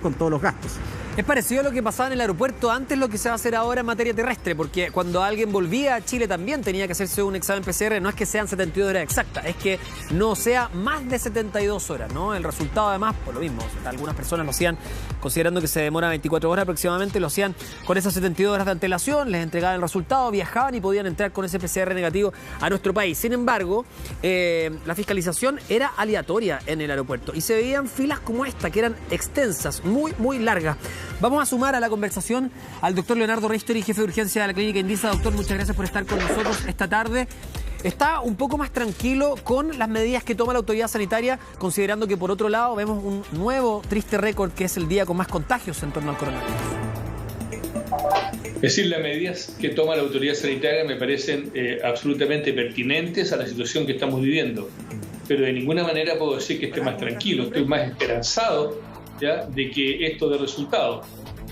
con todos los gastos. Es parecido a lo que pasaba en el aeropuerto antes, lo que se va a hacer ahora en materia terrestre, porque cuando alguien volvía a Chile también tenía que hacerse un examen PCR, no es que sean 72 horas exactas, es que no sea más de 72 horas, ¿no? El resultado además, por lo mismo, o sea, algunas personas lo hacían, considerando que se demora 24 horas aproximadamente, lo hacían con esas 72 horas de antelación, les entregaban el resultado, viajaban y podían entrar con ese PCR negativo a nuestro país. Sin embargo, la fiscalización era aleatoria en el aeropuerto y se veían filas como esta, que eran extensas, muy largas. Vamos a sumar a la conversación al doctor Leonardo Ristori, jefe de urgencia de la Clínica Indisa. Doctor, muchas gracias por estar con nosotros esta tarde. ¿Está un poco más tranquilo con las medidas que toma la autoridad sanitaria, considerando que por otro lado vemos un nuevo triste récord, que es el día con más contagios en torno al coronavirus? Es decir, las medidas que toma la autoridad sanitaria me parecen absolutamente pertinentes a la situación que estamos viviendo, pero de ninguna manera puedo decir que esté más tranquilo. Estoy más esperanzado ya de que esto dé resultado,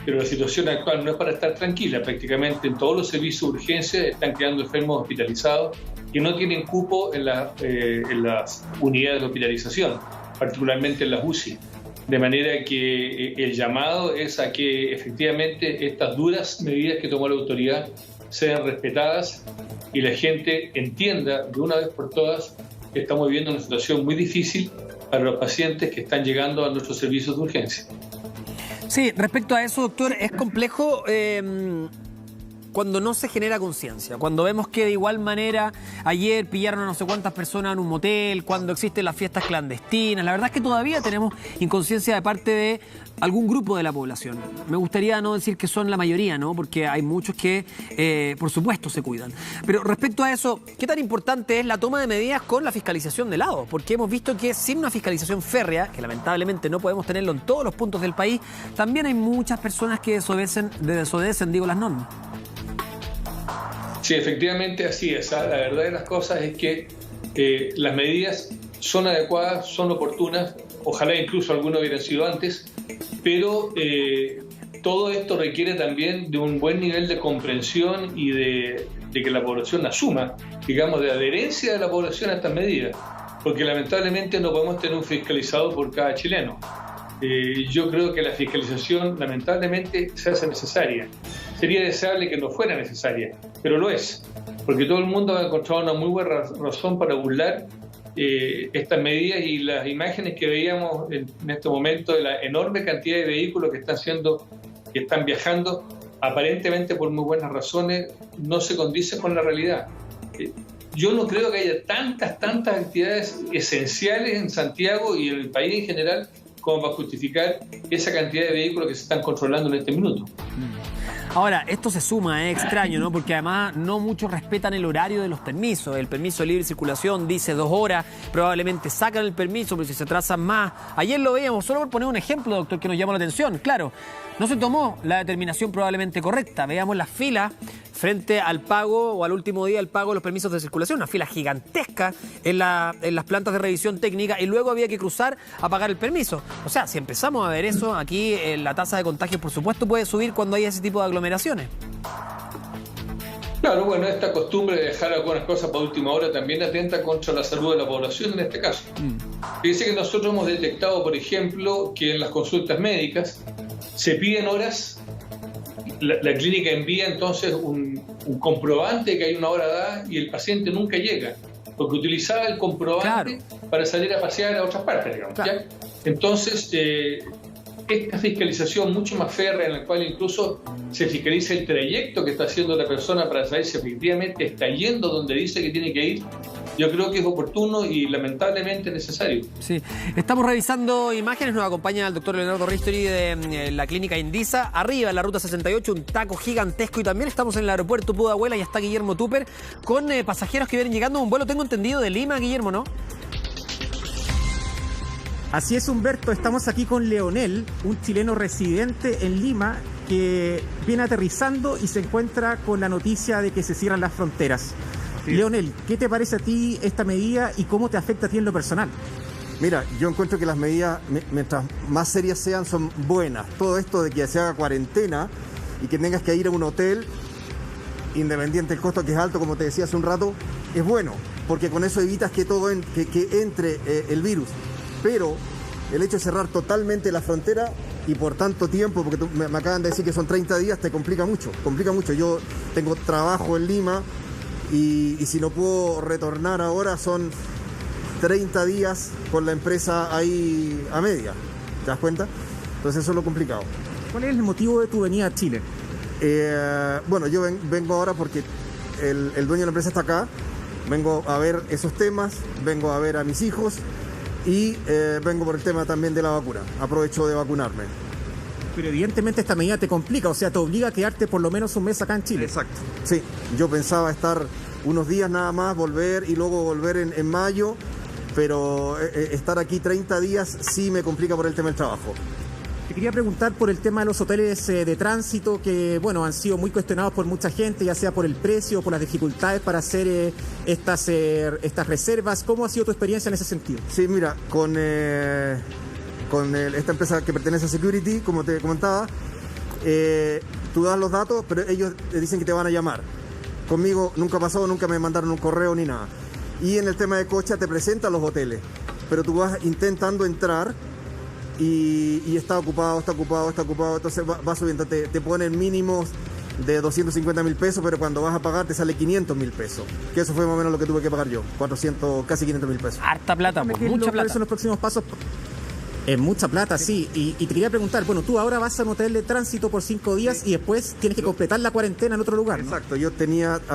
pero la situación actual no es para estar tranquila. Prácticamente en todos los servicios de urgencia están quedando enfermos hospitalizados que no tienen cupo en las unidades de hospitalización, particularmente en las UCI. De manera que el llamado es a que efectivamente estas duras medidas que tomó la autoridad sean respetadas y la gente entienda de una vez por todas que estamos viviendo una situación muy difícil para los pacientes que están llegando a nuestros servicios de urgencia. Sí, respecto a eso, doctor, es complejo cuando no se genera conciencia, cuando vemos que de igual manera ayer pillaron a no sé cuántas personas en un motel, cuando existen las fiestas clandestinas. La verdad es que todavía tenemos inconsciencia de parte de algún grupo de la población. Me gustaría no decir que son la mayoría, ¿no? Porque hay muchos que, por supuesto, se cuidan. Pero respecto a eso, ¿qué tan importante es la toma de medidas con la fiscalización de lado? Porque hemos visto que sin una fiscalización férrea, que lamentablemente no podemos tenerlo en todos los puntos del país, también hay muchas personas que desobedecen las normas. Sí, efectivamente así es. La verdad de las cosas es que las medidas son adecuadas, son oportunas, ojalá incluso algunas hubieran sido antes, pero todo esto requiere también de un buen nivel de comprensión y de que la población asuma, digamos, de adherencia de la población a estas medidas, porque lamentablemente no podemos tener un fiscalizador por cada chileno. Yo creo que la fiscalización lamentablemente se hace necesaria. Sería deseable que no fuera necesaria, pero lo es, porque todo el mundo ha encontrado una muy buena razón para burlar estas medidas, y las imágenes que veíamos en este momento de la enorme cantidad de vehículos que están viajando aparentemente por muy buenas razones, no se condice con la realidad. Yo no creo que haya tantas actividades esenciales en Santiago y en el país en general como para justificar esa cantidad de vehículos que se están controlando en este minuto. Ahora, esto se suma, es extraño, ¿no? Porque además no muchos respetan el horario de los permisos. El permiso de libre circulación dice 2 horas, probablemente sacan el permiso, pero si se atrasan más. Ayer lo veíamos, solo por poner un ejemplo, doctor, que nos llama la atención. Claro, no se tomó la determinación probablemente correcta. Veamos las filas frente al pago o al último día del pago de los permisos de circulación. Una fila gigantesca en las plantas de revisión técnica, y luego había que cruzar a pagar el permiso. O sea, si empezamos a ver eso, aquí la tasa de contagio, por supuesto, puede subir cuando hay ese tipo de aglomeraciones. Claro, bueno, esta costumbre de dejar algunas cosas para última hora también atenta contra la salud de la población en este caso. Fíjense que nosotros hemos detectado, por ejemplo, que en las consultas médicas se piden horas. La clínica envía entonces un comprobante que hay una hora dada y el paciente nunca llega, porque utilizaba el comprobante para salir a pasear a otras partes, digamos. Claro. ¿Ya? Entonces, esta fiscalización mucho más férrea, en la cual incluso se fiscaliza el trayecto que está haciendo la persona para saber si efectivamente está yendo donde dice que tiene que ir, yo creo que es oportuno y lamentablemente necesario. Sí, estamos revisando imágenes, nos acompaña el doctor Leonardo Ristori de la Clínica Indisa. Arriba, en la ruta 68, un taco gigantesco, y también estamos en el aeropuerto Pudahuela y está Guillermo Tupper con pasajeros que vienen llegando a un vuelo, tengo entendido, de Lima, Guillermo, ¿no? Así es, Humberto, estamos aquí con Leonel, un chileno residente en Lima que viene aterrizando y se encuentra con la noticia de que se cierran las fronteras. Sí. Leonel, ¿qué te parece a ti esta medida y cómo te afecta a ti en lo personal? Mira, yo encuentro que las medidas, mientras más serias sean, son buenas. Todo esto de que se haga cuarentena y que tengas que ir a un hotel, independiente del costo que es alto, como te decía hace un rato, es bueno, porque con eso evitas que que entre el virus. Pero el hecho de cerrar totalmente la frontera y por tanto tiempo, porque me acaban de decir que son 30 días, te complica mucho. Yo tengo trabajo en Lima y si no puedo retornar ahora son 30 días con la empresa ahí a media. ¿Te das cuenta? Entonces eso es lo complicado. ¿Cuál es el motivo de tu venida a Chile? Bueno, yo vengo ahora porque el dueño de la empresa está acá. Vengo a ver esos temas, vengo a ver a mis hijos y vengo por el tema también de la vacuna. Aprovecho de vacunarme. Pero evidentemente esta medida te complica, o sea, te obliga a quedarte por lo menos un mes acá en Chile. Exacto. Sí, yo pensaba estar unos días nada más, volver y luego volver en mayo, pero estar aquí 30 días sí me complica por el tema del trabajo. Te quería preguntar por el tema de los hoteles de tránsito que, bueno, han sido muy cuestionados por mucha gente, ya sea por el precio o por las dificultades para hacer estas reservas. ¿Cómo ha sido tu experiencia en ese sentido? Sí, mira, con esta empresa que pertenece a Security, como te comentaba, tú das los datos, pero ellos te dicen que te van a llamar. Conmigo nunca pasó, nunca me mandaron un correo ni nada. Y en el tema de coche te presentan los hoteles, pero tú vas intentando entrar y está ocupado, entonces va subiendo, te ponen mínimos de 250.000 pesos, pero cuando vas a pagar te sale 500.000 pesos, que eso fue más o menos lo que tuve que pagar yo, 400, casi 500.000 pesos. Harta plata, pues, mucha plata. ¿Cuáles son los próximos pasos? Es mucha plata, sí. Y te quería preguntar, bueno, tú ahora vas a un hotel de tránsito por 5 días y después tienes que completar la cuarentena en otro lugar, ¿no? Exacto, yo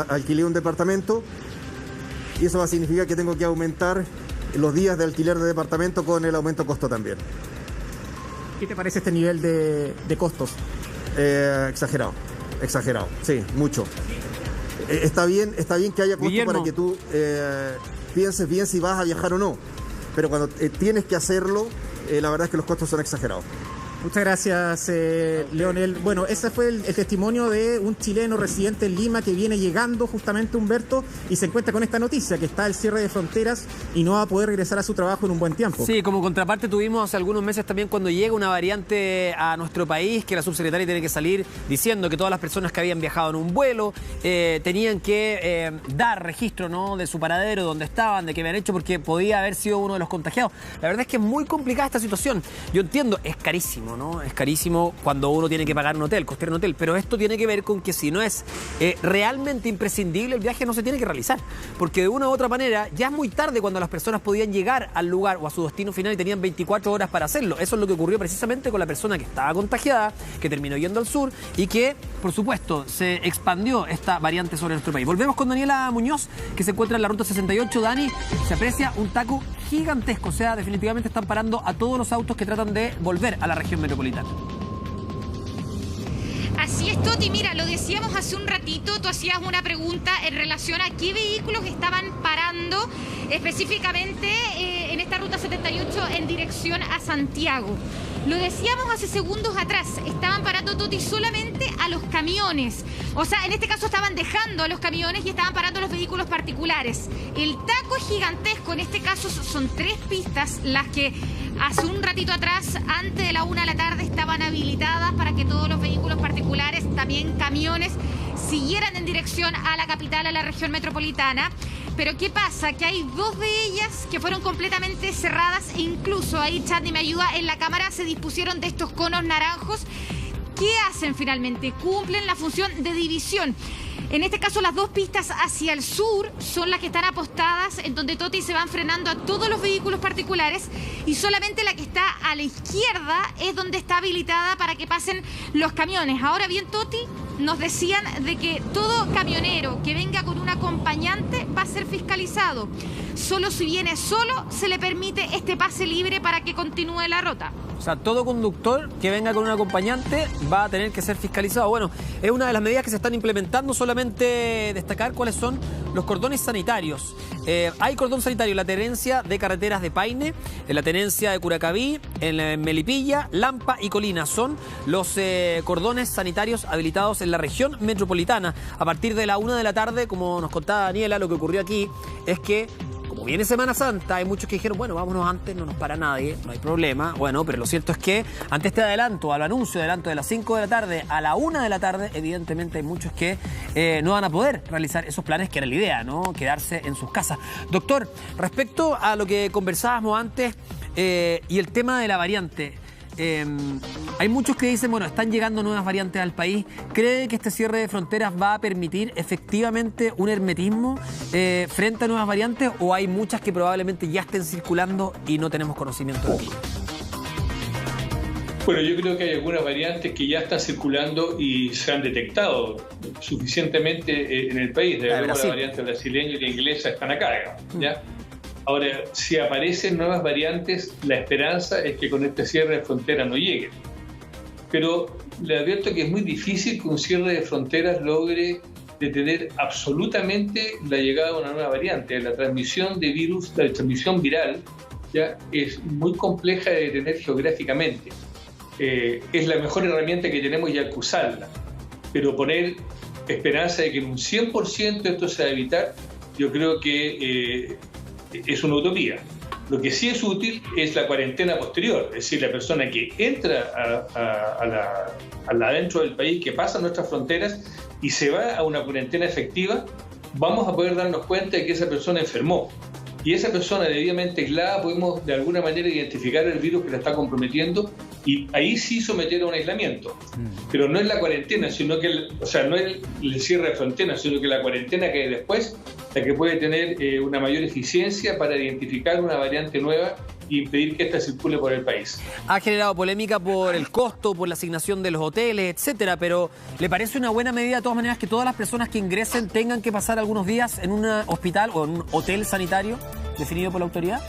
alquilé un departamento y eso va a significar que tengo que aumentar los días de alquiler de departamento con el aumento de costo también. ¿Qué te parece este nivel de costos? Exagerado, sí, mucho. Está bien que haya costos, Guillermo, para que tú pienses bien si vas a viajar o no, pero cuando tienes que hacerlo, la verdad es que los costos son exagerados. Muchas gracias, Leonel. Bueno, ese fue el testimonio de un chileno residente en Lima que viene llegando justamente, Humberto, y se encuentra con esta noticia, que está el cierre de fronteras y no va a poder regresar a su trabajo en un buen tiempo. Sí, como contraparte tuvimos hace algunos meses también cuando llega una variante a nuestro país, que la subsecretaria tiene que salir diciendo que todas las personas que habían viajado en un vuelo tenían que dar registro, ¿no?, de su paradero, dónde estaban, de qué habían hecho, porque podía haber sido uno de los contagiados. La verdad es que es muy complicada esta situación. Yo entiendo, es carísimo, ¿no? Es carísimo cuando uno tiene que pagar un hotel, costear un hotel, pero esto tiene que ver con que si no es realmente imprescindible, el viaje no se tiene que realizar, porque de una u otra manera ya es muy tarde cuando las personas podían llegar al lugar o a su destino final y tenían 24 horas para hacerlo. Eso es lo que ocurrió precisamente con la persona que estaba contagiada, que terminó yendo al sur y que, por supuesto, se expandió esta variante sobre nuestro país. Volvemos con Daniela Muñoz, que se encuentra en la ruta 68. Dani, se aprecia un taco gigantesco, o sea, definitivamente están parando a todos los autos que tratan de volver a la región metropolitana. Así es, Toti. Mira, lo decíamos hace un ratito, tú hacías una pregunta en relación a qué vehículos estaban parando específicamente en esta ruta 78 en dirección a Santiago. Lo decíamos hace segundos atrás, estaban parando, Toti, solamente a los camiones. O sea, en este caso estaban dejando a los camiones y estaban parando a los vehículos particulares. El taco es gigantesco, en este caso son 3 pistas las que hace un ratito atrás, antes de la 1 de la tarde, estaban habilitadas para que todos los vehículos particulares, también camiones, siguieran en dirección a la capital, a la región metropolitana. Pero ¿qué pasa? Que hay 2 de ellas que fueron completamente cerradas e incluso ahí, Chadney me ayuda, en la cámara se dispusieron de estos conos naranjos. ¿Qué hacen finalmente? Cumplen la función de división. En este caso, las 2 pistas hacia el sur son las que están apostadas, en donde, Toti, se van frenando a todos los vehículos particulares, y solamente la que está a la izquierda es donde está habilitada para que pasen los camiones. Ahora bien, Toti, nos decían de que todo camionero que venga con un acompañante va a ser fiscalizado. Solo si viene solo se le permite este pase libre para que continúe la ruta. O sea, todo conductor que venga con un acompañante va a tener que ser fiscalizado. Bueno, es una de las medidas que se están implementando. Solamente destacar cuáles son los cordones sanitarios. Hay cordón sanitario en la tenencia de carreteras de Paine, en la tenencia de Curacaví, en Melipilla, Lampa y Colina. Son los cordones sanitarios habilitados en la región metropolitana. A partir de la 1 de la tarde, como nos contaba Daniela, lo que ocurrió aquí es que, como viene Semana Santa, hay muchos que dijeron, bueno, vámonos antes, no nos para nadie, no hay problema. Bueno, pero lo cierto es que ante este adelanto, al anuncio de adelanto de las 5 de la tarde a la 1 de la tarde, evidentemente hay muchos que no van a poder realizar esos planes, que era la idea, ¿no? Quedarse en sus casas. Doctor, respecto a lo que conversábamos antes y el tema de la variante, hay muchos que dicen, bueno, están llegando nuevas variantes al país. ¿Cree que este cierre de fronteras va a permitir efectivamente un hermetismo frente a nuevas variantes, o hay muchas que probablemente ya estén circulando y no tenemos conocimiento de ello? Bueno, yo creo que hay algunas variantes que ya están circulando y se han detectado suficientemente en el país. De verdad, la variante brasileña y la inglesa están acá, ¿ya? Ahora, si aparecen nuevas variantes, la esperanza es que con este cierre de fronteras no lleguen. Pero le advierto que es muy difícil que un cierre de fronteras logre detener absolutamente la llegada de una nueva variante. La transmisión de virus, la transmisión viral, ya es muy compleja de detener geográficamente. Es la mejor herramienta que tenemos y hay que usarla. Pero poner esperanza de que en un 100% esto se va a evitar, yo creo que es una utopía. Lo que sí es útil es la cuarentena posterior, es decir, la persona que entra adentro del país, que pasa nuestras fronteras y se va a una cuarentena efectiva, vamos a poder darnos cuenta de que esa persona enfermó. Y esa persona debidamente aislada podemos de alguna manera identificar el virus que la está comprometiendo y ahí sí someter a un aislamiento. Pero no es la cuarentena, sino que, no es el cierre de fronteras, sino que la cuarentena que hay después, la que puede tener una mayor eficiencia para identificar una variante nueva e impedir que ésta circule por el país. Ha generado polémica por el costo, por la asignación de los hoteles, etcétera, pero ¿le parece una buena medida de todas maneras que todas las personas que ingresen tengan que pasar algunos días en un hospital o en un hotel sanitario definido por la autoridad?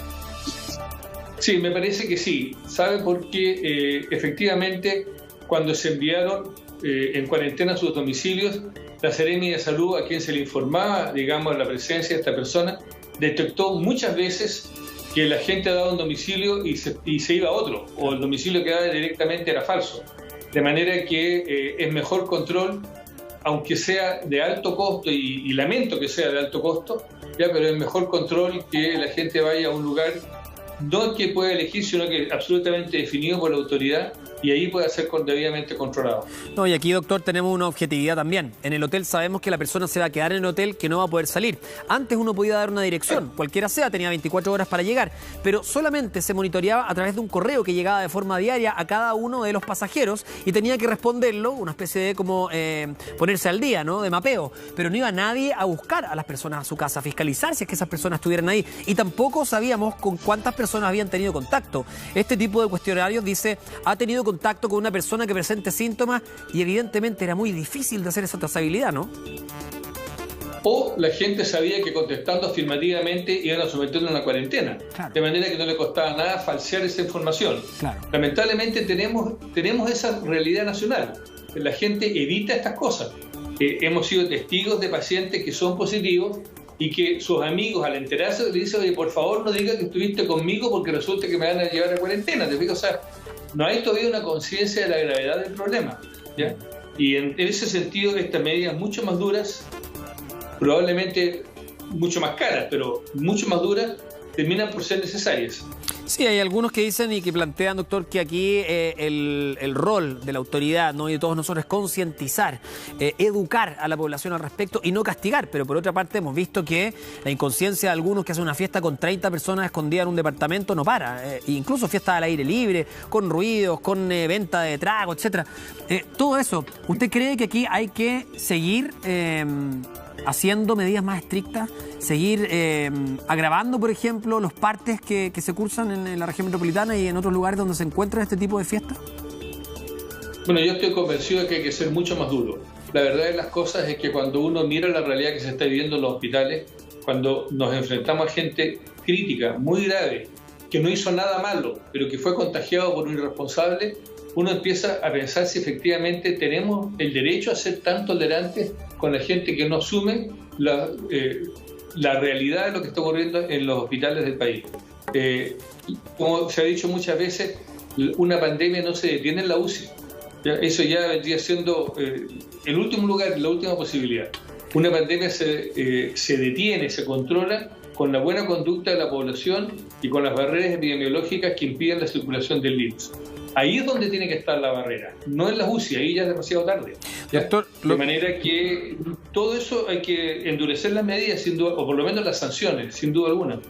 Sí, me parece que sí. ¿Sabe por qué? Efectivamente, cuando se enviaron en cuarentena a sus domicilios, la Seremi de Salud, a quien se le informaba, digamos, la presencia de esta persona, detectó muchas veces que la gente daba un domicilio y se iba a otro, o el domicilio que daba directamente era falso. De manera que es mejor control, aunque sea de alto costo, y lamento que sea de alto costo, ya, pero es mejor control que la gente vaya a un lugar no que pueda elegir, sino que absolutamente definido por la autoridad, y ahí puede ser debidamente controlado. No, y aquí, doctor, tenemos una objetividad también. En el hotel sabemos que la persona se va a quedar en el hotel, que no va a poder salir. Antes uno podía dar una dirección, cualquiera sea, tenía 24 horas para llegar, pero solamente se monitoreaba a través de un correo que llegaba de forma diaria a cada uno de los pasajeros y tenía que responderlo, una especie de como ponerse al día, ¿no?, de mapeo. Pero no iba nadie a buscar a las personas a su casa, a fiscalizar si es que esas personas estuvieran ahí. Y tampoco sabíamos con cuántas personas habían tenido contacto. Este tipo de cuestionarios dice, ha tenido contacto con una persona que presente síntomas, y evidentemente era muy difícil de hacer esa trazabilidad, ¿no? O la gente sabía que contestando afirmativamente iban a someterlo a una cuarentena, claro, de manera que no le costaba nada falsear esa información. Claro. Lamentablemente tenemos esa realidad nacional. La gente evita estas cosas. Hemos sido testigos de pacientes que son positivos y que sus amigos, al enterarse, le dicen, oye, por favor no digas que estuviste conmigo porque resulta que me van a llevar a cuarentena. ¿Te fijas? O sea, no hay todavía una conciencia de la gravedad del problema, ¿ya? Y en ese sentido, estas medidas mucho más duras, probablemente mucho más caras, pero mucho más duras, terminan por ser necesarias. Sí, hay algunos que dicen y que plantean, doctor, que aquí el rol de la autoridad, ¿no?, y de todos nosotros es concientizar, educar a la población al respecto y no castigar. Pero por otra parte hemos visto que la inconsciencia de algunos que hacen una fiesta con 30 personas escondidas en un departamento no para. Incluso fiestas al aire libre, con ruidos, con venta de trago, etcétera. Todo eso, ¿usted cree que aquí hay que seguir haciendo medidas más estrictas, seguir agravando, por ejemplo, los partes que se cursan en la región metropolitana y en otros lugares donde se encuentran este tipo de fiestas? Bueno, yo estoy convencido de que hay que ser mucho más duro. La verdad de las cosas es que cuando uno mira la realidad que se está viviendo en los hospitales, cuando nos enfrentamos a gente crítica, muy grave, que no hizo nada malo, pero que fue contagiado por un irresponsable, uno empieza a pensar si efectivamente tenemos el derecho a ser tan tolerantes con la gente que no asume la realidad de lo que está ocurriendo en los hospitales del país. Como se ha dicho muchas veces, una pandemia no se detiene en la UCI. Eso ya vendría siendo el último lugar, la última posibilidad. Una pandemia se detiene, se controla con la buena conducta de la población y con las barreras epidemiológicas que impiden la circulación del virus. Ahí es donde tiene que estar la barrera, no en las UCI, ahí ya es demasiado tarde. Doctor, de manera que todo eso hay que endurecer las medidas, sin duda, o por lo menos las sanciones, sin duda alguna.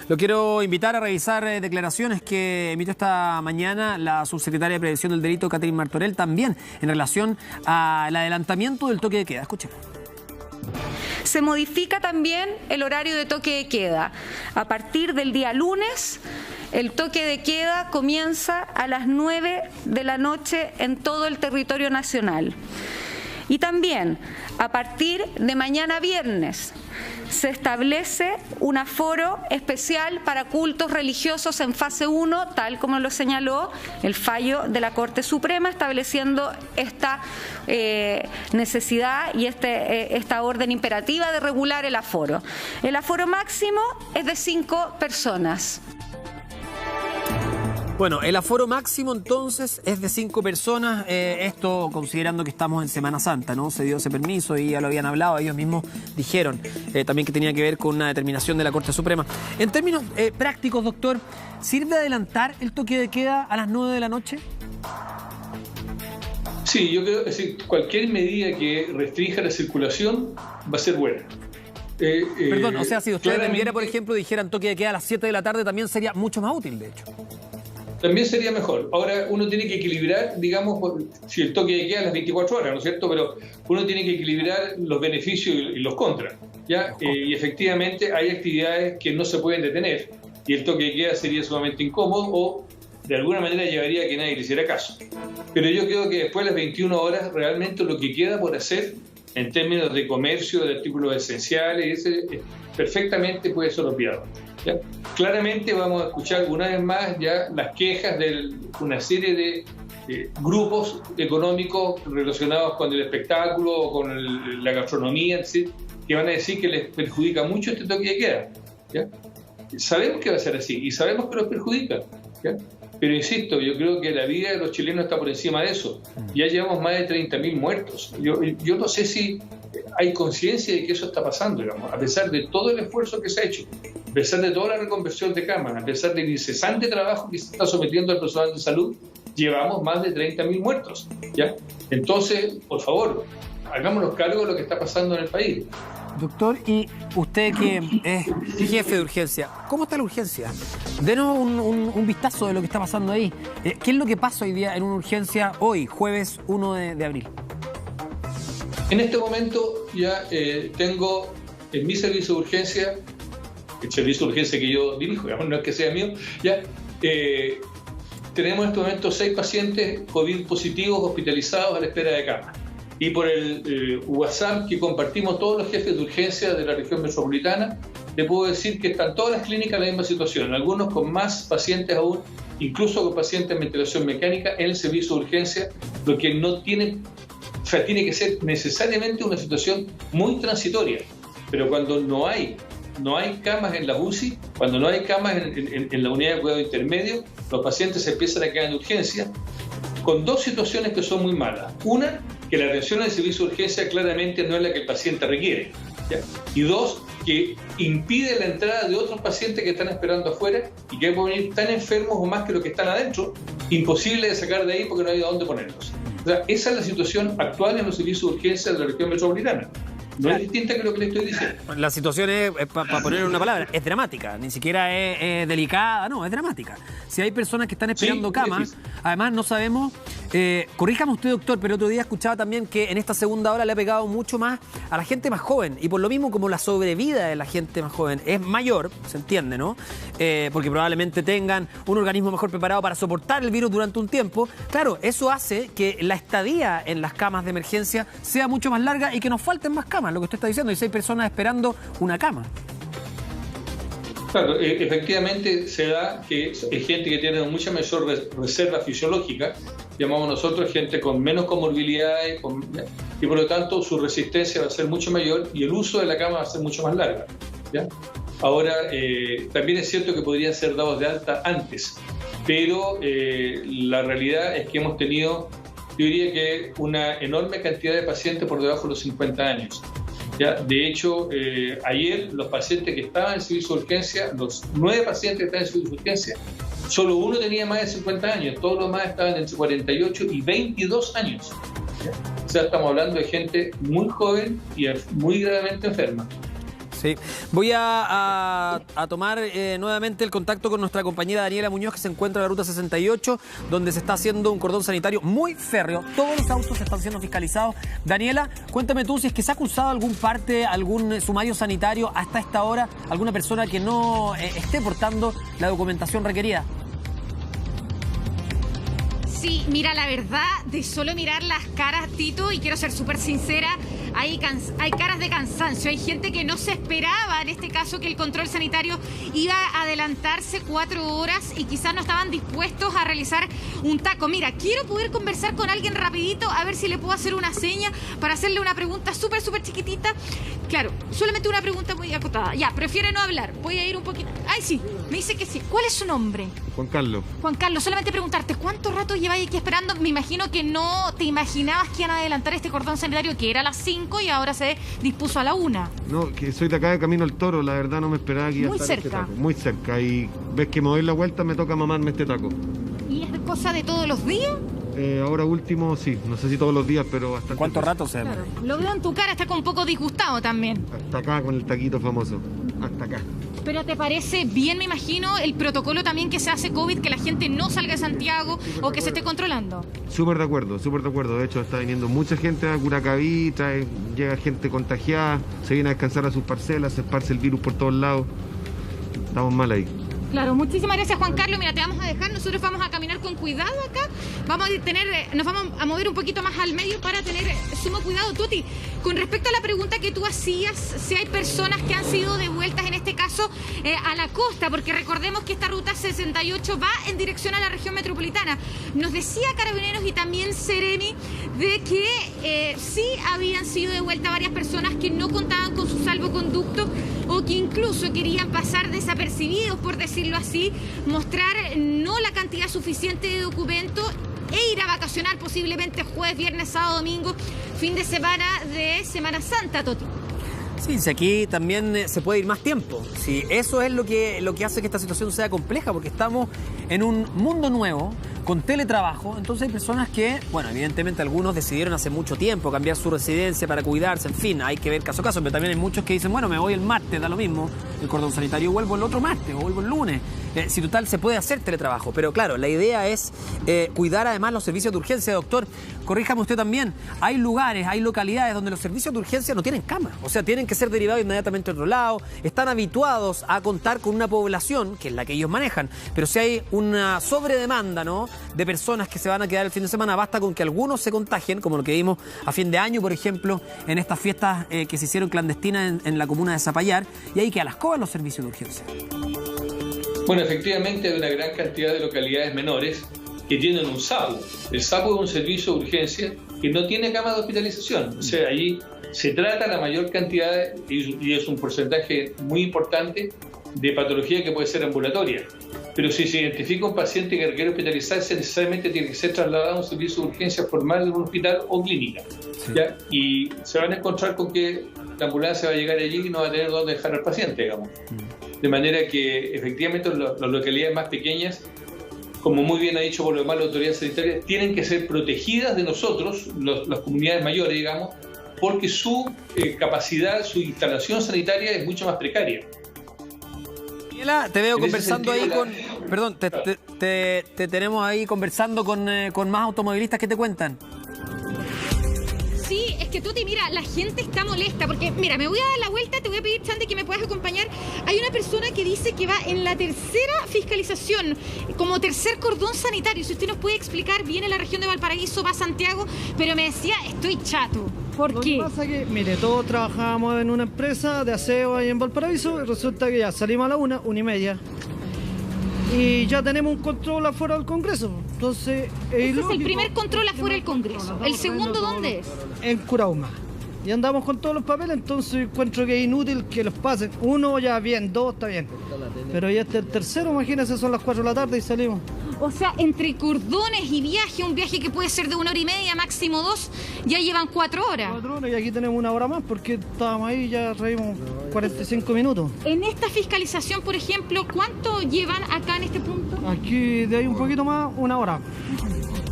Lo quiero invitar a revisar declaraciones que emitió esta mañana la subsecretaria de Prevención del Delito, Catherine Martorell, también en relación al adelantamiento del toque de queda. Escuchemos. Se modifica también el horario de toque de queda. A partir del día lunes, el toque de queda comienza a las 9 de la noche en todo el territorio nacional. Y también, a partir de mañana viernes, se establece un aforo especial para cultos religiosos en fase 1, tal como lo señaló el fallo de la Corte Suprema, estableciendo esta necesidad y esta orden imperativa de regular el aforo. El aforo máximo es de 5 personas. Bueno, el aforo máximo entonces es de 5 personas, esto considerando que estamos en Semana Santa, ¿no? Se dio ese permiso y ya lo habían hablado, ellos mismos dijeron también que tenía que ver con una determinación de la Corte Suprema. En términos prácticos, doctor, ¿sirve adelantar el toque de queda a las 9 de la noche? Sí, yo creo que cualquier medida que restrinja la circulación va a ser buena. Perdón, o sea, si usted dependiera, por ejemplo, dijeran toque de queda a las 7 de la tarde, también sería mucho más útil, de hecho. También sería mejor. Ahora uno tiene que equilibrar, digamos, si el toque de queda a las 24 horas, ¿no es cierto? Pero uno tiene que equilibrar los beneficios y los contras, ¿ya? Y efectivamente hay actividades que no se pueden detener y el toque de queda sería sumamente incómodo o de alguna manera llevaría a que nadie le hiciera caso. Pero yo creo que después de las 21 horas realmente lo que queda por hacer en términos de comercio, de artículos esenciales, perfectamente puede ser obviado. ¿Ya? Claramente vamos a escuchar una vez más ya las quejas de una serie de grupos económicos relacionados con el espectáculo o con la gastronomía, ¿sí? Que van a decir que les perjudica mucho este toque de queda. ¿Ya? Sabemos que va a ser así y sabemos que los perjudica, ¿ya? Pero insisto, yo creo que la vida de los chilenos está por encima de eso. Ya llevamos más de 30.000 muertos. Yo no sé si hay conciencia de que eso está pasando, digamos, a pesar de todo el esfuerzo que se ha hecho, a pesar de toda la reconversión de camas, a pesar del incesante trabajo que se está sometiendo al personal de salud, llevamos más de 30.000 muertos, ¿ya? Entonces, por favor, hagámonos cargo de lo que está pasando en el país. Doctor, y usted que es jefe de urgencia, ¿cómo está la urgencia? Denos un vistazo de lo que está pasando ahí. ¿Qué es lo que pasa hoy día en una urgencia hoy, jueves 1 de abril? En este momento ya tengo en mi servicio de urgencia, el servicio de urgencia que yo dirijo, no es que sea mío, ya tenemos en este momento 6 pacientes COVID positivos hospitalizados a la espera de cama. Y por el WhatsApp que compartimos todos los jefes de urgencia de la región metropolitana, le puedo decir que están todas las clínicas en la misma situación, algunos con más pacientes aún, incluso con pacientes en ventilación mecánica en el servicio de urgencia, lo que no tiene, o sea, tiene que ser necesariamente una situación muy transitoria. Pero cuando no hay camas en la UCI, cuando no hay camas en la unidad de cuidado intermedio, los pacientes se empiezan a quedar en urgencia con 2 situaciones que son muy malas. Una, que la atención al servicio de urgencia claramente no es la que el paciente requiere, ¿ya? Y 2, que impide la entrada de otros pacientes que están esperando afuera y que pueden venir tan enfermos o más que los que están adentro, imposible de sacar de ahí porque no hay a dónde ponerlos. O sea, esa es la situación actual en los servicios de urgencia de la región metropolitana. No es distinta que lo que le estoy diciendo. La situación es, para poner una palabra, es dramática. Ni siquiera es delicada, no, es dramática. Si hay personas que están esperando camas, además no sabemos, corríjame usted, doctor, pero otro día escuchaba también que en esta segunda ola le ha pegado mucho más a la gente más joven. Y por lo mismo, como la sobrevida de la gente más joven es mayor, se entiende, ¿no? Porque probablemente tengan un organismo mejor preparado para soportar el virus durante un tiempo. Claro, eso hace que la estadía en las camas de emergencia sea mucho más larga y que nos falten más camas. Lo que usted está diciendo, y 6 personas esperando una cama. Claro, efectivamente se da que es gente que tiene mucha mayor reserva fisiológica, llamamos nosotros gente con menos comorbilidades, y por lo tanto su resistencia va a ser mucho mayor y el uso de la cama va a ser mucho más larga, ¿ya? Ahora, también es cierto que podrían ser dados de alta antes, pero la realidad es que hemos tenido, yo diría que una enorme cantidad de pacientes por debajo de los 50 años. ¿Ya? De hecho, ayer los pacientes que estaban en servicio de urgencia, los 9 pacientes que están en servicio de urgencia, Solo uno tenía más de 50 años, todos los demás estaban entre 48 y 22 años. O sea, estamos hablando de gente muy joven y muy gravemente enferma. Sí. Voy a tomar nuevamente el contacto con nuestra compañera Daniela Muñoz, que se encuentra en la ruta 68, donde se está haciendo un cordón sanitario muy férreo. Todos los autos están siendo fiscalizados. Daniela, cuéntame tú si es que se ha acusado algún parte, algún sumario sanitario hasta esta hora, alguna persona que no esté portando la documentación requerida. Sí, mira, la verdad, de solo mirar las caras, Tito, y quiero ser súper sincera, hay caras de cansancio. Hay gente que no se esperaba, en este caso, que el control sanitario iba a adelantarse 4 horas y quizás no estaban dispuestos a realizar un taco. Mira, quiero poder conversar con alguien rapidito, a ver si le puedo hacer una seña para hacerle una pregunta súper chiquitita. Claro, solamente una pregunta muy acotada. Ya, prefiere no hablar. Voy a ir un poquito... Ay, sí, me dice que sí. ¿Cuál es su nombre? Juan Carlos. Juan Carlos, solamente preguntarte, ¿cuánto rato lleváis aquí esperando? Me imagino que no te imaginabas que iban a adelantar este cordón sanitario, que era a las 5 y ahora se dispuso a la 1. No, que soy de acá de Camino al Toro, la verdad no me esperaba que iba a estar Muy cerca. este taco. Muy cerca, y ves que me doy la vuelta, me toca mamarme este taco. ¿Y es cosa de todos los días? Ahora último, sí, no sé si todos los días, pero bastante. ¿Cuánto poco. rato se demora? Claro. Lo veo en tu cara, está como un poco disgustado también. Hasta acá con el taquito famoso, hasta acá. Pero ¿te parece bien, me imagino, el protocolo también que se hace COVID, que la gente no salga de Santiago o que se esté controlando? Súper de acuerdo, súper de acuerdo. De hecho, está viniendo mucha gente a Curacaví, llega gente contagiada, se viene a descansar a sus parcelas, se esparce el virus por todos lados. Estamos mal ahí. Claro, muchísimas gracias, Juan Carlos. Mira, te vamos a dejar, nosotros vamos a caminar con cuidado acá. Nos vamos a mover un poquito más al medio para tener sumo cuidado. Tuti, con respecto a la pregunta que tú hacías, si hay personas que han sido devueltas, en este caso, a la costa, porque recordemos que esta ruta 68 va en dirección a la región metropolitana. Nos decía Carabineros y también Seremi de que sí habían sido devueltas varias personas que no contaban con su salvoconducto o que incluso querían pasar desapercibidos, por decirlo así, mostrar no la cantidad suficiente de documentos e ir a vacacionar posiblemente jueves, viernes, sábado, domingo, fin de Semana Santa, Toti. Sí, si aquí también se puede ir más tiempo. Sí, eso es lo que hace que esta situación sea compleja, porque estamos en un mundo nuevo, con teletrabajo. Entonces hay personas que, bueno, evidentemente algunos decidieron hace mucho tiempo cambiar su residencia para cuidarse, en fin, hay que ver caso a caso, pero también hay muchos que dicen, bueno, me voy el martes, da lo mismo, el cordón sanitario, vuelvo el otro martes o vuelvo el lunes. Si total se puede hacer teletrabajo, pero claro, la idea es cuidar además los servicios de urgencia. Doctor, corríjame usted también, hay lugares, hay localidades donde los servicios de urgencia no tienen cama, o sea, tienen que ser derivados inmediatamente a otro lado, están habituados a contar con una población, que es la que ellos manejan, pero si hay una sobredemanda, ¿no?, de personas que se van a quedar el fin de semana, basta con que algunos se contagien, como lo que vimos a fin de año, por ejemplo, en estas fiestas que se hicieron clandestinas en la comuna de Zapallar, y ahí que a las cobas los servicios de urgencia. Bueno, efectivamente hay una gran cantidad de localidades menores que tienen un SAPU. El SAPU es un servicio de urgencia que no tiene cama de hospitalización. O sea, allí se trata la mayor cantidad, y es un porcentaje muy importante, de patología que puede ser ambulatoria. Pero si se identifica un paciente que requiere hospitalizarse, necesariamente tiene que ser trasladado a un servicio de urgencia formal de un hospital o clínica. Sí. ¿Ya? Y se van a encontrar con que la ambulancia va a llegar allí y no va a tener dónde dejar al paciente, digamos. De manera que efectivamente las localidades más pequeñas, como muy bien ha dicho por lo demás la autoridad sanitaria, tienen que ser protegidas de nosotros, las comunidades mayores, digamos, porque su capacidad, su instalación sanitaria es mucho más precaria. Daniela, te veo conversando ahí con... Perdón, te tenemos ahí conversando con más automovilistas que te cuentan. Sí, es que Tuti, mira, la gente está molesta porque, mira, me voy a dar la vuelta, te voy a pedir, Chande, que me puedas acompañar. Hay una persona que dice que va en la tercera fiscalización, como tercer cordón sanitario. Si usted nos puede explicar, viene la región de Valparaíso, va a Santiago, pero me decía, estoy chato. ¿Por qué? Lo que pasa es que, mire, todos trabajábamos en una empresa de aseo ahí en Valparaíso y resulta que ya salimos a la 1:30. Y ya tenemos un control afuera del Congreso. Entonces, este es el primer control afuera del Congreso. ¿El segundo dónde es? En Curauma. Y andamos con todos los papeles, entonces encuentro que es inútil que los pasen. Uno ya bien, dos está bien. Pero ya este el tercero, imagínense, son las 4 de la tarde y salimos. O sea, entre cordones y viaje, un viaje que puede ser de 1 hora y media, máximo 2, ya llevan 4 horas. 4 horas y aquí tenemos 1 hora más porque estábamos ahí, ya traímos 45 minutos. En esta fiscalización, por ejemplo, ¿cuánto llevan acá en este punto? Aquí de ahí un poquito más, 1 hora.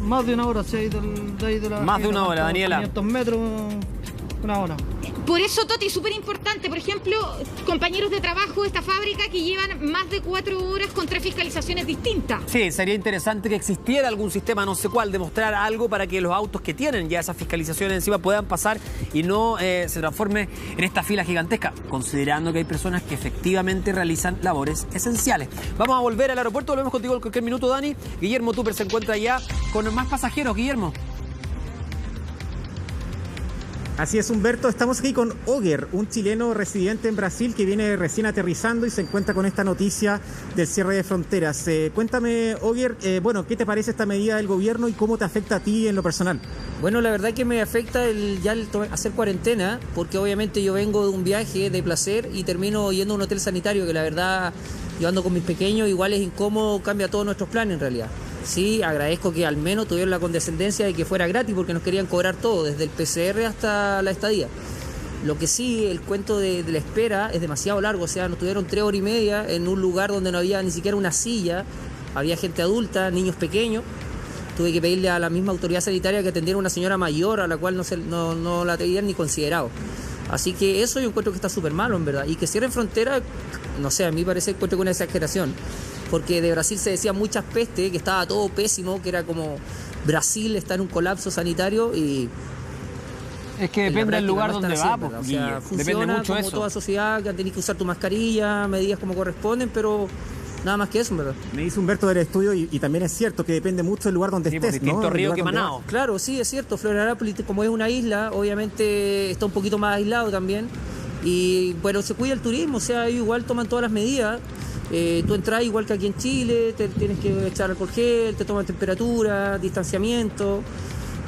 Más de 1 hora, sí, de ahí de la... Más de 1 hora, Daniela. 500 metros, 1 hora. Por eso, Toti, súper importante, por ejemplo, compañeros de trabajo de esta fábrica que llevan más de 4 horas con 3 fiscalizaciones distintas. Sí, sería interesante que existiera algún sistema, no sé cuál, demostrar algo para que los autos que tienen ya esas fiscalizaciones encima puedan pasar y no se transforme en esta fila gigantesca, considerando que hay personas que efectivamente realizan labores esenciales. Vamos a volver al aeropuerto, volvemos contigo en cualquier minuto, Dani. Guillermo Tupper se encuentra ya con más pasajeros, Guillermo. Así es, Humberto. Estamos aquí con Oger, un chileno residente en Brasil que viene recién aterrizando y se encuentra con esta noticia del cierre de fronteras. Cuéntame, Oger, ¿qué te parece esta medida del gobierno y cómo te afecta a ti en lo personal? Bueno, la verdad que me afecta el hacer cuarentena, porque obviamente yo vengo de un viaje de placer y termino yendo a un hotel sanitario, que la verdad, yo ando con mis pequeños, igual es incómodo, cambia todos nuestros planes en realidad. Sí, agradezco que al menos tuvieron la condescendencia de que fuera gratis porque nos querían cobrar todo, desde el PCR hasta la estadía. Lo que sí, el cuento de la espera es demasiado largo, o sea, nos tuvieron 3 horas y media en un lugar donde no había ni siquiera una silla, había gente adulta, niños pequeños. Tuve que pedirle a la misma autoridad sanitaria que atendiera a una señora mayor a la cual no la tenían ni considerado. Así que eso yo encuentro que está súper malo, en verdad. Y que cierren fronteras, no sé, a mí parece encuentro que una exageración. Porque de Brasil se decía muchas pestes, que estaba todo pésimo, que era como Brasil está en un colapso sanitario y... Es que depende del lugar donde va, pues, o sea, funciona depende mucho como eso. toda sociedad, que tenés que usar tu mascarilla, medidas como corresponden, pero nada más que eso, en verdad. Me dice Humberto del estudio y también es cierto que depende mucho del lugar donde Sí, estés, pues, distinto ¿no? río que Manao. Claro, sí, es cierto. Florianópolis, como es una isla, obviamente está un poquito más aislado también. Y bueno, se cuida el turismo, o sea, ellos igual toman todas las medidas. Tú entras igual que aquí en Chile, te tienes que echar alcohol gel, te toman temperatura, distanciamiento.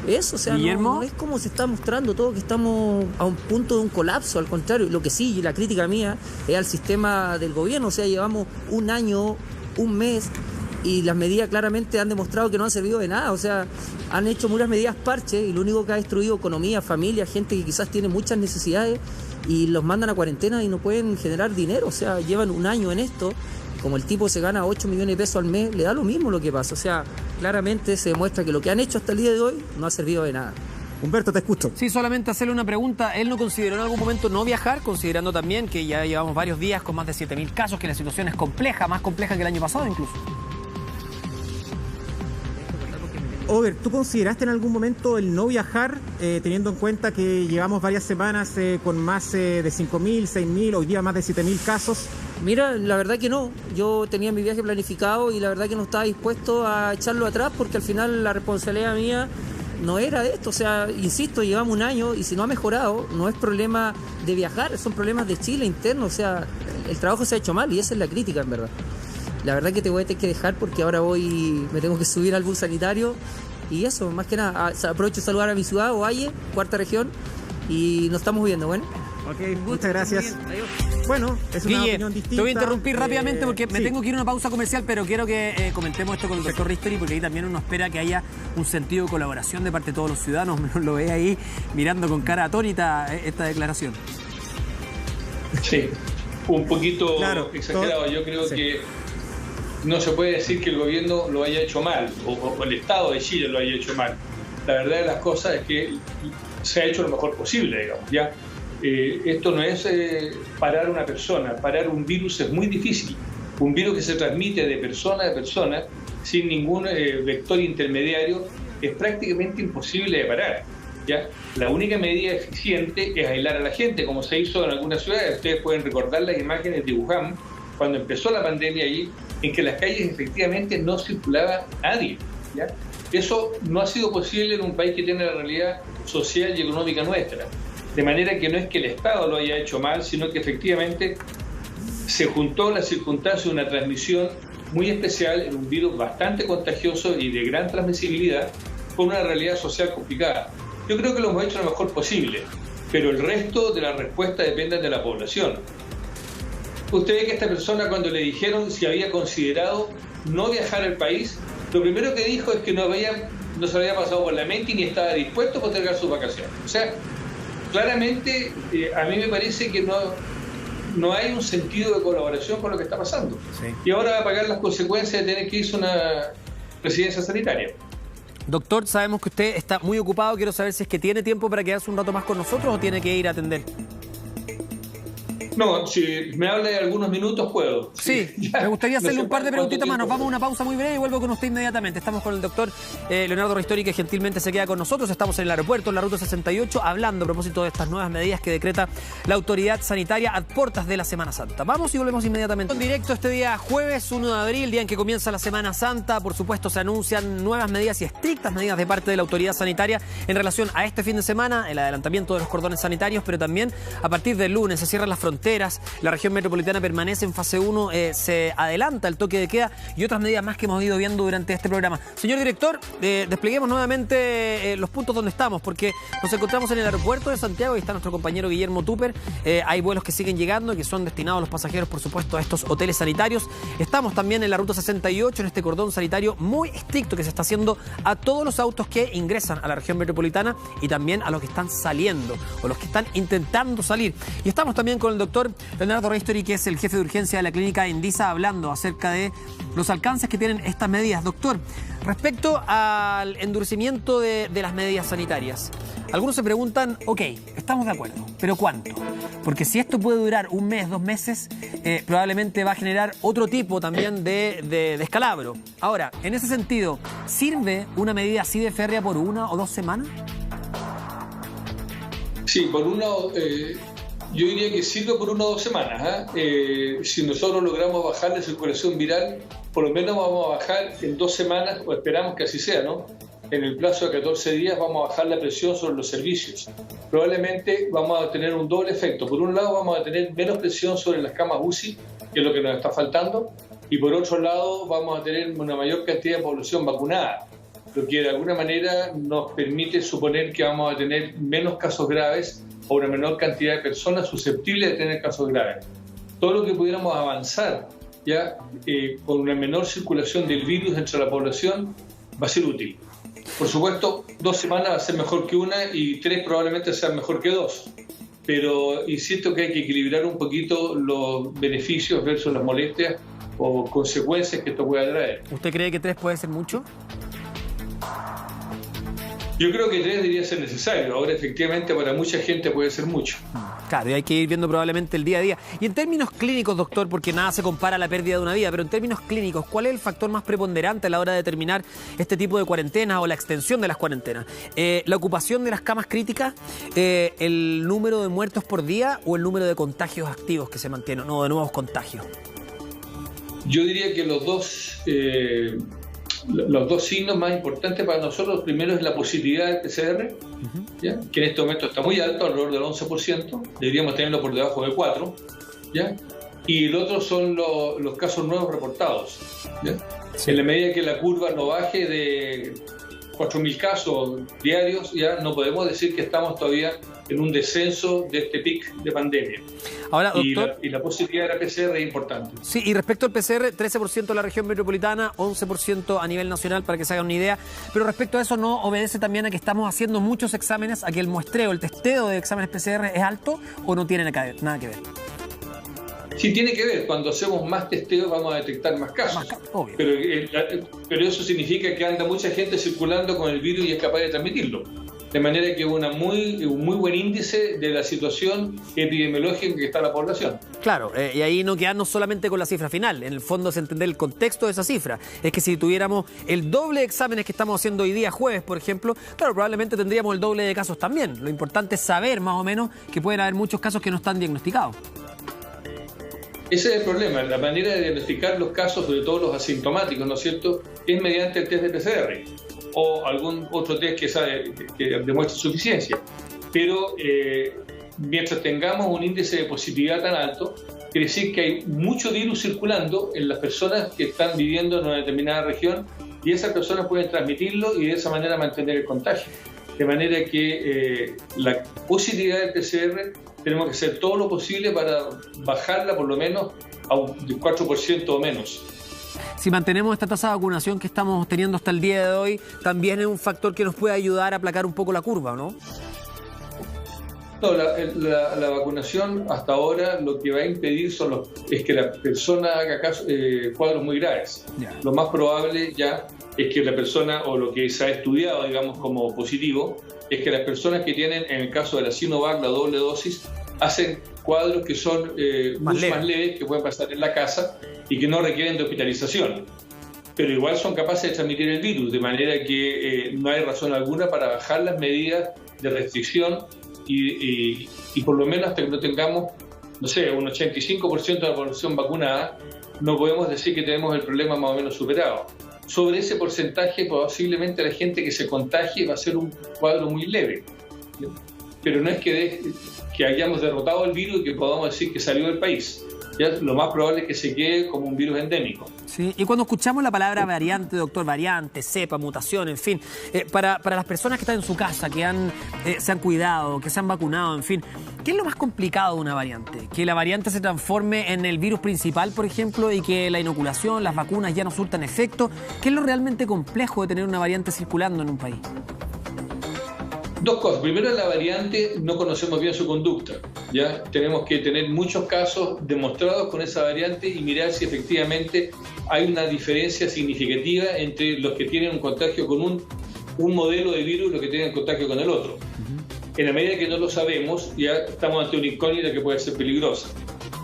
Eso, o sea, no es como se está mostrando todo que estamos a un punto de un colapso, al contrario. Lo que sí, la crítica mía es al sistema del gobierno, o sea, llevamos 1 año, 1 mes y las medidas claramente han demostrado que no han servido de nada, o sea, han hecho muchas medidas parche y lo único que ha destruido economía, familia, gente que quizás tiene muchas necesidades y los mandan a cuarentena y no pueden generar dinero, o sea, llevan 1 año en esto. Como el tipo se gana 8 millones de pesos al mes, le da lo mismo lo que pasa. O sea, claramente se demuestra que lo que han hecho hasta el día de hoy no ha servido de nada. Humberto, te escucho. Sí, solamente hacerle una pregunta. ¿Él no consideró en algún momento no viajar, considerando también que ya llevamos varios días con más de 7.000 casos, que la situación es compleja, más compleja que el año pasado incluso? Oger, ¿tú consideraste en algún momento el no viajar, teniendo en cuenta que llevamos varias semanas con más de 5.000, 6.000, hoy día más de 7.000 casos? Mira, la verdad que no. Yo tenía mi viaje planificado y la verdad que no estaba dispuesto a echarlo atrás porque al final la responsabilidad mía no era esto. O sea, insisto, llevamos 1 año y si no ha mejorado, no es problema de viajar, son problemas de Chile interno. O sea, el trabajo se ha hecho mal y esa es la crítica, en verdad. La verdad que te voy a tener que dejar porque ahora me tengo que subir al bus sanitario y eso, más que nada, aprovecho de saludar a mi ciudad, Ovalle, 4ª región, y nos estamos viendo, ¿bueno? Ok, muchas gracias. Bueno, es una opinión distinta. Te voy a interrumpir rápidamente porque me tengo que ir a una pausa comercial, pero quiero que comentemos esto con el doctor Ristori, porque ahí también uno espera que haya un sentido de colaboración de parte de todos los ciudadanos. Lo ve ahí mirando con cara atónita esta declaración. Sí, un poquito exagerado. Yo creo que no se puede decir que el gobierno lo haya hecho mal o el Estado de Chile lo haya hecho mal. La verdad de las cosas es que se ha hecho lo mejor posible, digamos, ¿ya? Esto no es parar a una persona, parar un virus es muy difícil. Un virus que se transmite de persona a persona sin ningún vector intermediario es prácticamente imposible de parar, ¿ya? La única medida eficiente es aislar a la gente, como se hizo en algunas ciudades. Ustedes pueden recordar las imágenes de Wuhan, cuando empezó la pandemia allí, en que en las calles efectivamente no circulaba nadie, ¿ya? Eso no ha sido posible en un país que tiene la realidad social y económica nuestra. De manera que no es que el Estado lo haya hecho mal, sino que efectivamente se juntó la circunstancia de una transmisión muy especial en un virus bastante contagioso y de gran transmisibilidad con una realidad social complicada. Yo creo que lo hemos hecho lo mejor posible, pero el resto de la respuesta depende de la población. Usted ve que esta persona, cuando le dijeron si había considerado no viajar al país, Lo primero que dijo es que no se había pasado por la mente ni estaba dispuesto a postergar sus vacaciones. O sea, claramente a mí me parece que no hay un sentido de colaboración con lo que está pasando. Sí. Y ahora va a pagar las consecuencias de tener que irse a una residencia sanitaria. Doctor, sabemos que usted está muy ocupado. Quiero saber si es que tiene tiempo para quedarse un rato más con nosotros o tiene que ir a atender. No, si me habla de algunos minutos, puedo. Sí, me gustaría hacerle un par de preguntitas más. Nos vamos a una pausa muy breve y vuelvo con usted inmediatamente. Estamos con el doctor Leonardo Ristori, que gentilmente se queda con nosotros. Estamos en el aeropuerto, en la ruta 68, hablando a propósito de estas nuevas medidas que decreta la autoridad sanitaria a puertas de la Semana Santa. Vamos y volvemos inmediatamente. En directo este día jueves 1 de abril, día en que comienza la Semana Santa. Por supuesto, se anuncian nuevas medidas y estrictas medidas de parte de la autoridad sanitaria en relación a este fin de semana, el adelantamiento de los cordones sanitarios, pero también a partir del lunes se cierran las fronteras. La región metropolitana permanece en fase 1, se adelanta el toque de queda y otras medidas más que hemos ido viendo durante este programa. Señor director, despleguemos nuevamente los puntos donde estamos, porque nos encontramos en el aeropuerto de Santiago y está nuestro compañero Guillermo Tupper. Hay vuelos que siguen llegando, que son destinados a los pasajeros, por supuesto, a estos hoteles sanitarios. Estamos también en la ruta 68, en este cordón sanitario muy estricto que se está haciendo a todos los autos que ingresan a la región metropolitana y también a los que están saliendo o los que están intentando salir. Y estamos también con el doctor Leonardo Ristori, que es el jefe de urgencia de la clínica Endisa, hablando acerca de los alcances que tienen estas medidas. Doctor, respecto al endurecimiento de las medidas sanitarias, algunos se preguntan, ok, estamos de acuerdo, pero ¿cuánto? Porque si esto puede durar un mes, 2 meses, probablemente va a generar otro tipo también de descalabro. Ahora, en ese sentido, ¿sirve una medida así de férrea por 1 o 2 semanas? Sí, por yo diría que sirve por 1 o 2 semanas. Si nosotros logramos bajar la circulación viral, por lo menos vamos a bajar en 2 semanas, o esperamos que así sea, ¿no? En el plazo de 14 días vamos a bajar la presión sobre los servicios. Probablemente vamos a tener un doble efecto. Por un lado vamos a tener menos presión sobre las camas UCI, que es lo que nos está faltando, y por otro lado vamos a tener una mayor cantidad de población vacunada, lo que de alguna manera nos permite suponer que vamos a tener menos casos graves o una menor cantidad de personas susceptibles de tener casos graves. Todo lo que pudiéramos avanzar ya con una menor circulación del virus entre la población va a ser útil. Por supuesto, 2 semanas va a ser mejor que 1 y 3 probablemente sean mejor que 2. Pero insisto que hay que equilibrar un poquito los beneficios versus las molestias o consecuencias que esto pueda traer. ¿Usted cree que 3 puede ser mucho? Yo creo que 3 debería ser necesario. Ahora, efectivamente, para mucha gente puede ser mucho. Claro, y hay que ir viendo probablemente el día a día. Y en términos clínicos, doctor, porque nada se compara a la pérdida de una vida, pero en términos clínicos, ¿cuál es el factor más preponderante a la hora de determinar este tipo de cuarentena o la extensión de las cuarentenas? ¿La ocupación de las camas críticas, el número de muertos por día o el número de contagios activos que se mantienen, no, de nuevos contagios? Yo diría que los dos signos más importantes para nosotros, primero es la positividad del PCR, ¿ya? Que en este momento está muy alto, alrededor del 11%, deberíamos tenerlo por debajo del 4%, ¿ya? Y el otro son los casos nuevos reportados, ¿ya? Sí. En la medida que la curva no baje de 4.000 casos diarios, ya no podemos decir que estamos todavía en un descenso de este pic de pandemia. Ahora, doctor, y la positividad de la PCR es importante. Sí, y respecto al PCR, 13% en la región metropolitana, 11% a nivel nacional, para que se hagan una idea. Pero respecto a eso, ¿no obedece también a que estamos haciendo muchos exámenes, a que el muestreo, el testeo de exámenes PCR es alto o no tiene nada que ver? Sí, tiene que ver. Cuando hacemos más testeos vamos a detectar más casos. Obvio. Pero eso significa que anda mucha gente circulando con el virus y es capaz de transmitirlo. De manera que un muy buen índice de la situación epidemiológica en que está la población. Claro, y ahí no quedarnos solamente con la cifra final. En el fondo es entender el contexto de esa cifra. Es que si tuviéramos el doble de exámenes que estamos haciendo hoy día jueves, por ejemplo, claro, probablemente tendríamos el doble de casos también. Lo importante es saber más o menos que pueden haber muchos casos que no están diagnosticados. Ese es el problema. La manera de diagnosticar los casos, sobre todo los asintomáticos, ¿no es cierto?, es mediante el test de PCR o algún otro test que demuestre suficiencia. Pero mientras tengamos un índice de positividad tan alto, quiere decir que hay mucho virus circulando en las personas que están viviendo en una determinada región y esas personas pueden transmitirlo y de esa manera mantener el contagio. De manera que la positividad del PCR tenemos que hacer todo lo posible para bajarla por lo menos a un 4% o menos. si mantenemos esta tasa de vacunación que estamos teniendo hasta el día de hoy, también es un factor que nos puede ayudar a aplacar un poco la curva, ¿no? No, la vacunación hasta ahora lo que va a impedir es que la persona haga cuadros muy graves. Yeah. Lo más probable ya es que la persona, o lo que se ha estudiado, digamos, como positivo, es que las personas que tienen, en el caso de la Sinovac, la doble dosis, hacen cuadros que son mucho más leves, que pueden pasar en la casa y que no requieren de hospitalización. Pero igual son capaces de transmitir el virus, de manera que no hay razón alguna para bajar las medidas de restricción y por lo menos hasta que no tengamos, no sé, un 85% de la población vacunada, no podemos decir que tenemos el problema más o menos superado. Sobre ese porcentaje, posiblemente la gente que se contagie va a ser un cuadro muy leve. Pero no es que hayamos derrotado el virus y que podamos decir que salió del país. Ya lo más probable es que se quede como un virus endémico. Sí, y cuando escuchamos la palabra variante, doctor, variante, cepa, mutación, en fin, para las personas que están en su casa, que se han cuidado, que se han vacunado, en fin, ¿qué es lo más complicado de una variante? ¿Que la variante se transforme en el virus principal, por ejemplo, y que la inoculación, las vacunas ya no surtan efecto? ¿Qué es lo realmente complejo de tener una variante circulando en un país? Dos cosas. Primero, la variante no conocemos bien su conducta. ¿Ya? Tenemos que tener muchos casos demostrados con esa variante y mirar si efectivamente hay una diferencia significativa entre los que tienen un contagio con un modelo de virus y los que tienen contagio con el otro. En la medida que no lo sabemos, ya estamos ante una incógnita que puede ser peligrosa.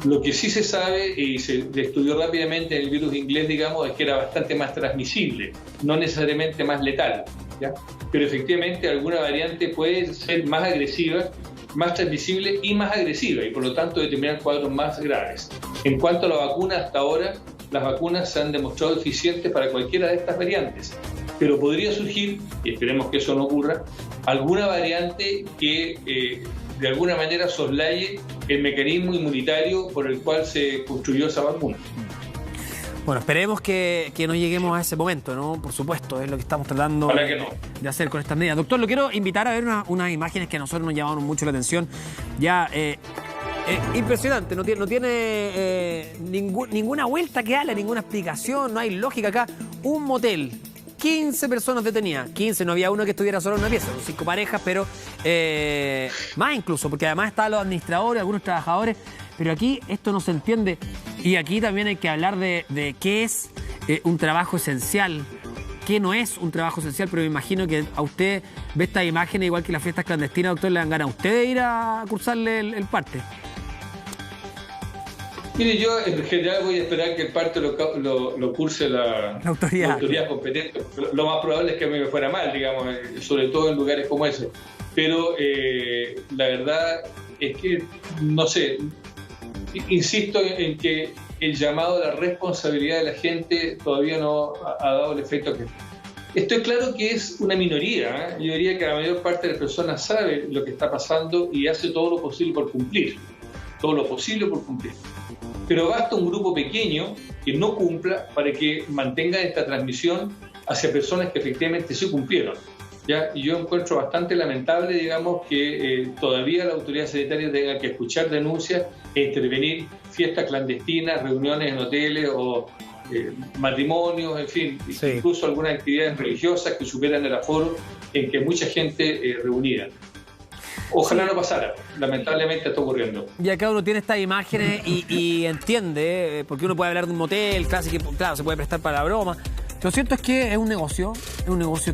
Lo que sí se sabe y se estudió rápidamente en el virus inglés, digamos, es que era bastante más transmisible, no necesariamente más letal, ¿ya? Pero efectivamente alguna variante puede ser más agresiva, más transmisible y más agresiva, y por lo tanto determinar cuadros más graves. En cuanto a la vacuna, hasta ahora las vacunas se han demostrado eficientes para cualquiera de estas variantes, pero podría surgir, y esperemos que eso no ocurra, alguna variante que de alguna manera soslaye el mecanismo inmunitario por el cual se construyó esa vacuna. Bueno, esperemos que no lleguemos a ese momento, ¿no? Por supuesto, es lo que estamos tratando de hacer con estas medidas. Doctor, lo quiero invitar a ver unas imágenes que a nosotros nos llamaron mucho la atención. Ya, impresionante, no tiene ninguna vuelta que darle, ninguna explicación, no hay lógica acá. Un motel, 15 personas detenidas, 15, no había uno que estuviera solo en una pieza, 5 parejas, pero más incluso, porque además estaban los administradores, algunos trabajadores. Pero aquí esto no se entiende y aquí también hay que hablar de qué es un trabajo esencial, qué no es un trabajo esencial, pero me imagino que a usted ve estas imágenes, igual que las fiestas clandestinas, doctor, le dan ganas a usted de ir a cursarle el parte. Mire, yo en general voy a esperar que el parte lo curse la autoridad competente. Lo más probable es que a mí me fuera mal, digamos, sobre todo en lugares como ese. Pero la verdad es que, no sé, insisto en que el llamado a la responsabilidad de la gente todavía no ha dado el efecto que... Estoy claro que es una minoría, ¿eh? Yo diría que la mayor parte de las personas sabe lo que está pasando y hace todo lo posible por cumplir. Todo lo posible por cumplir. Pero basta un grupo pequeño que no cumpla para que mantenga esta transmisión hacia personas que efectivamente sí cumplieron. ¿Ya? Y yo encuentro bastante lamentable, digamos, que todavía la autoridad sanitaria tenga que escuchar denuncias e intervenir fiestas clandestinas, reuniones en hoteles o matrimonios, en fin, sí. Incluso algunas actividades religiosas que superan el aforo en que hay mucha gente reunida. Ojalá no pasara, lamentablemente está ocurriendo. Y acá uno tiene estas imágenes y entiende, porque uno puede hablar de un motel, claro, se puede prestar para la broma. Lo cierto es que es un negocio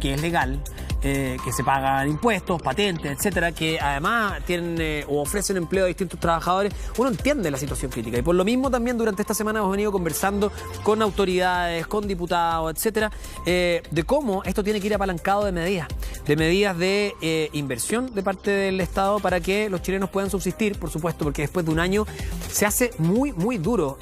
que es legal, que se pagan impuestos, patentes, etcétera, que además tienen o ofrecen empleo a distintos trabajadores. Uno entiende la situación crítica y por lo mismo también durante esta semana hemos venido conversando con autoridades, con diputados, etcétera, de cómo esto tiene que ir apalancado de medidas de inversión de parte del Estado para que los chilenos puedan subsistir, por supuesto, porque después de un año se hace muy, muy duro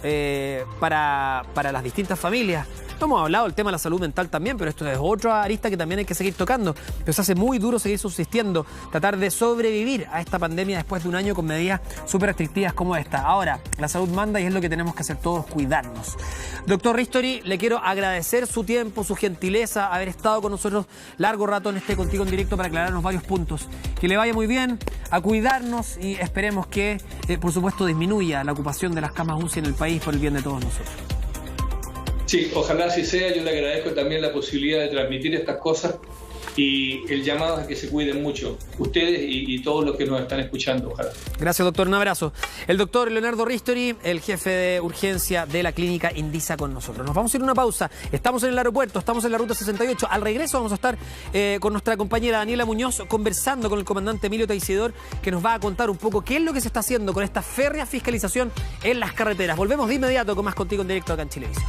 para las distintas familias. Hemos hablado del tema de la salud mental también, pero esto es otra arista que también hay que seguir tocando. Pero se hace muy duro seguir subsistiendo, tratar de sobrevivir a esta pandemia después de un año con medidas súper restrictivas como esta. Ahora, la salud manda y es lo que tenemos que hacer todos, cuidarnos. Doctor Ristori, le quiero agradecer su tiempo, su gentileza, haber estado con nosotros largo rato en este Contigo en Directo para aclararnos varios puntos. Que le vaya muy bien, a cuidarnos y esperemos que, por supuesto, disminuya la ocupación de las camas UCI en el país por el bien de todos nosotros. Sí, ojalá así sea. Yo le agradezco también la posibilidad de transmitir estas cosas y el llamado a que se cuiden mucho, ustedes y todos los que nos están escuchando, ojalá. Gracias, doctor. Un abrazo. El doctor Leonardo Ristori, el jefe de urgencia de la clínica Indisa, con nosotros. Nos vamos a ir a una pausa. Estamos en el aeropuerto, estamos en la ruta 68. Al regreso vamos a estar con nuestra compañera Daniela Muñoz conversando con el comandante Emilio Taisidor, que nos va a contar un poco qué es lo que se está haciendo con esta férrea fiscalización en las carreteras. Volvemos de inmediato con más Contigo en Directo acá en Chilevisión.